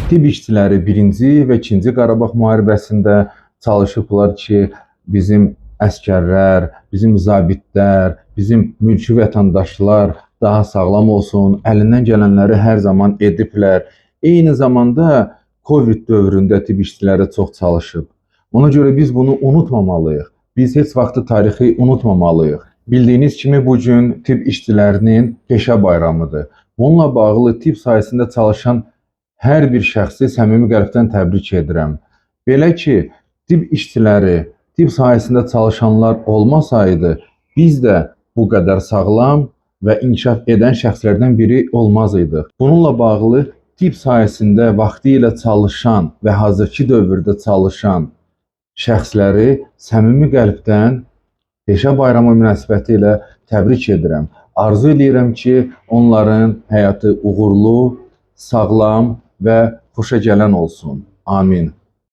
Tibb işçiləri 1-ci və 2-ci Qarabağ müharibəsində çalışıblar ki, bizim əsgərlər, bizim zabitlər, bizim mülki vətəndaşlar daha sağlam olsun, əlindən gələnləri hər zaman ediblər. Eyni zamanda Covid dövründə tibb işçiləri çox çalışıb. Ona görə biz bunu unutmamalıyıq. Biz heç vaxt tarixi unutmamalıyıq. Bildiyiniz kimi bugün tibb işçilərinin peşə bayramıdır. Bununla bağlı tibb sahəsində çalışan hər bir şəxsi səmimi qəlbdən təbrik edirəm. Belə ki, tibb işçiləri, tibb sahəsində çalışanlar olmasaydı, biz də bu qədər sağlam və inkişaf edən şəxslərdən biri olmazdıq. Bununla bağlı tibb sahəsində vaxtilə çalışan və hazırki dövrdə çalışan şəxsləri səmimi qəlbdən peşə bayramı münasibətilə təbrik edirəm. Arzu edirəm ki, onların həyatı uğurlu, sağlam və xoşagələn olsun. Amin.